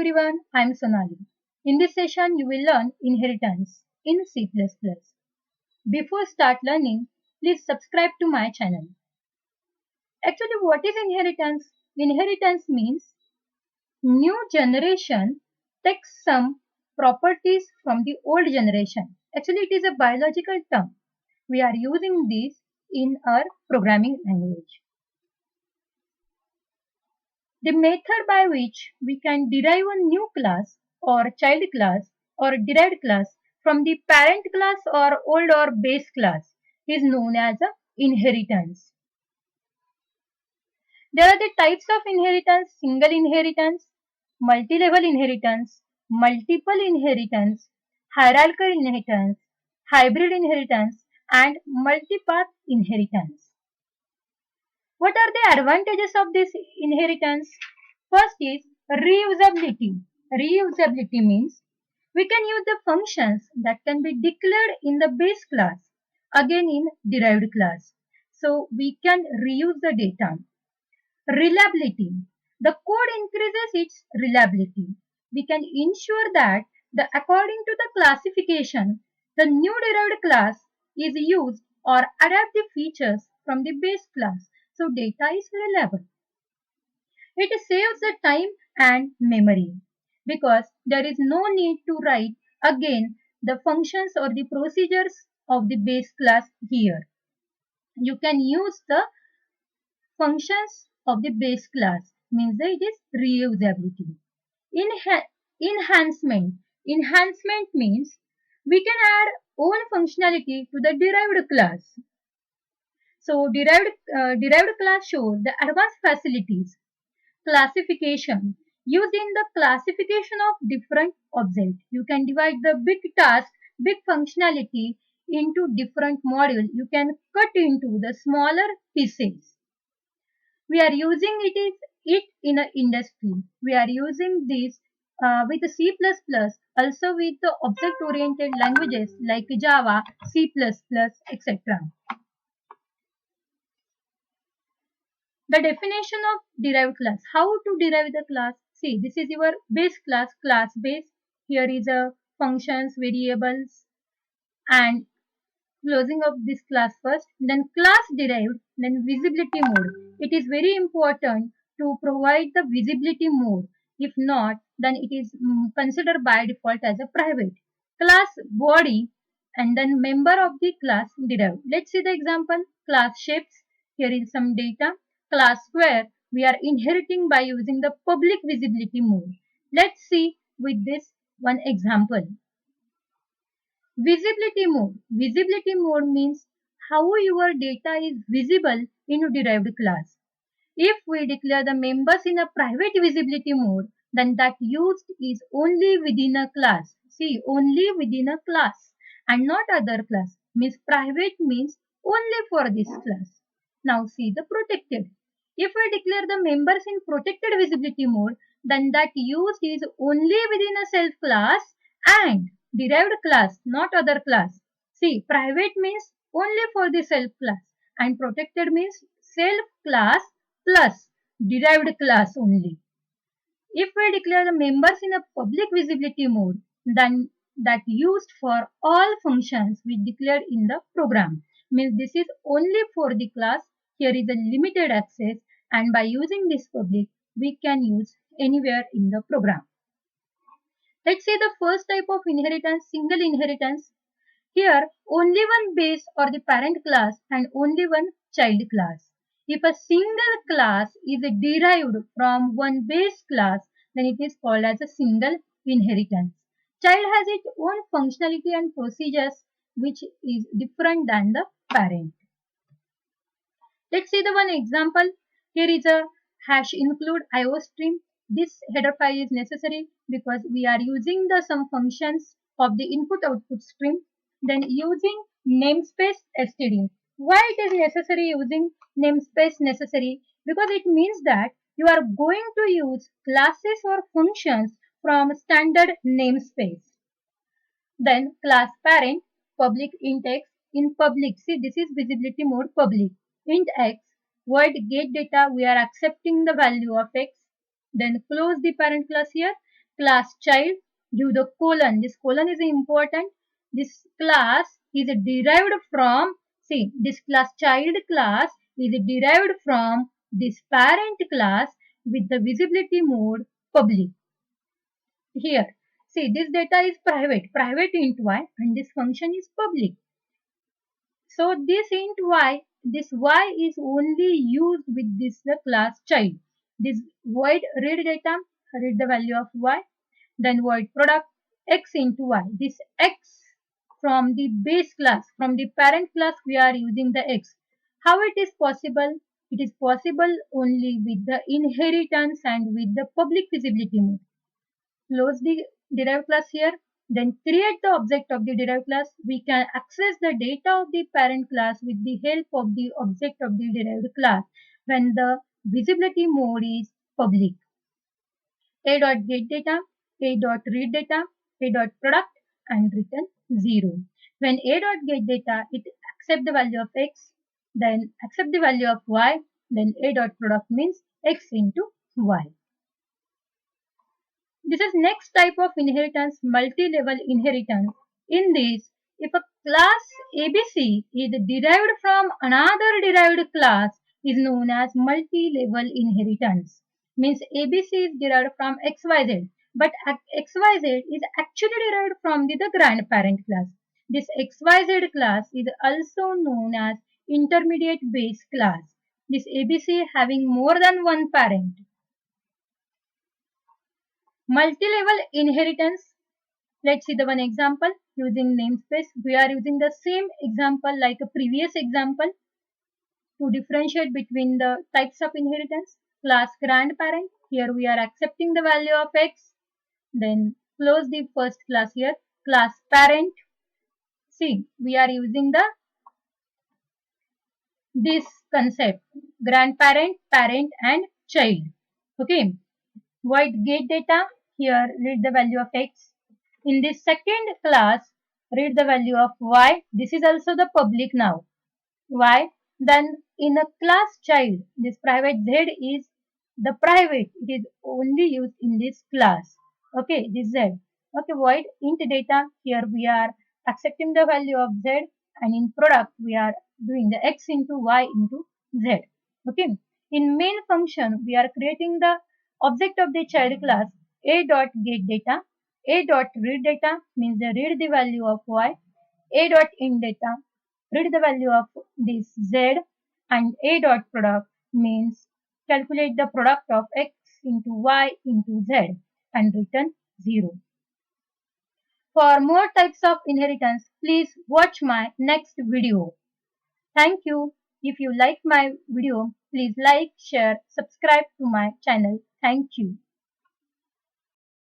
everyone, I am Sonali. In this session, you will learn inheritance in C++. Before start learning, please subscribe to my channel. Actually, what is inheritance? Inheritance means new generation takes some properties from the old generation. Actually, it is a biological term. We are using this in our programming language. The method by which we can derive a new class or child class or derived class from the parent class or old or base class is known as a inheritance. There are the types of inheritance: single inheritance, multi-level inheritance, multiple inheritance, hierarchical inheritance, hybrid inheritance, and multipath inheritance. What are the advantages of this inheritance? First is reusability. Reusability means we can use the functions that can be declared in the base class again in derived class. So we can reuse the data. Reliability. The code increases its reliability. We can ensure that according to the classification, the new derived class is used or adapt the features from the base class. So data is reliable. It saves the time and memory because there is no need to write again the functions or the procedures of the base class here. You can use the functions of the base class, means that it is reusability. Enhancement. Enhancement means we can add own functionality to the derived class. So derived class shows the advanced facilities. Classification. Using the classification of different objects, you can divide the big task, big functionality into different modules. You can cut into the smaller pieces. We are using it in an industry. We are using this with C++, also with the object-oriented languages like Java, C++, etc. The definition of derived class. How to derive the class? See, this is your base class, class base. Here is a functions, variables, and closing of this class first. Then class derived, then visibility mode. It is very important to provide the visibility mode. If not, then it is considered by default as a private. Class body and then member of the class derived. Let's see the example. Class shapes. Here is some data. Class square, we are inheriting by using the public visibility mode. Let's see with this one example. Visibility mode. Visibility mode means how your data is visible in a derived class. If we declare the members in a private visibility mode, then that used is only within a class. See, only within a class and not other class. Means private means only for this class. Now see the protected. If we declare the members in protected visibility mode, then that used is only within a self class and derived class, not other class. See, private means only for the self class and protected means self class plus derived class only. If we declare the members in a public visibility mode, then that used for all functions we declared in the program. Means this is only for the class. Here is a limited access and by using this public we can use anywhere in the program. Let's say the first type of inheritance, single inheritance. Here only one base or the parent class and only one child class. If a single class is derived from one base class, then it is called as a single inheritance. Child has its own functionality and procedures which is different than the parent. Let's see the one example. Here is a hash include IOStream. This header file is necessary because we are using the some functions of the input output stream. Then using namespace std. Why it is necessary using namespace necessary? Because it means that you are going to use classes or functions from standard namespace. Then class parent public int x in public. See, this is visibility mode public. Int x void get data, we are accepting the value of x. Then close the parent class here. class child, give the colon. This colon is important. This class is derived from, see, this class child class is derived from this parent class with the visibility mode public. Here, see, this data is private int y, and this function is public. So this int y, this y is only used with this the class child. This void read data, read the value of y, then void product x into y. This x from the base class, from the parent class we are using the x. How it is possible? It is possible only with the inheritance and with the public visibility mode. Close the derived class here, then create the object of the derived class. We can access the data of the parent class with the help of the object of the derived class when the visibility mode is public. A dot get data, A dot read data, A dot product, and return 0. When A dot get data, it accept the value of x, then accept the value of y, then A dot product means x into y. This is next type of inheritance, multi-level inheritance. In this, if a class ABC is derived from another derived class, is known as multi-level inheritance. Means ABC is derived from XYZ, but XYZ is actually derived from the grandparent class. This XYZ class is also known as intermediate base class. This ABC having more than one parent. Multi-level inheritance. Let's see the one example using namespace. We are using the same example like a previous example to differentiate between the types of inheritance. Class grandparent. Here we are accepting the value of x. Then close the first class here. Class parent. See, we are using this concept. Grandparent, parent and child. Okay. Void get data. Here read the value of x. In this second class, read the value of y. This is also the public now. Y. Then in a class child, this private z is the private. It is only used in this class. Okay, this z. Okay, void int data. Here we are accepting the value of z, and in product we are doing the x into y into z. Okay. In main function, we are creating the object of the child class a dot get data. A dot read data means read the value of y. A dot int data, read the value of this z, and A dot product means calculate the product of x into y into z and return 0. For more types of inheritance, please watch my next video. Thank you. If you like my video, please like, share, subscribe to my channel. Thank you.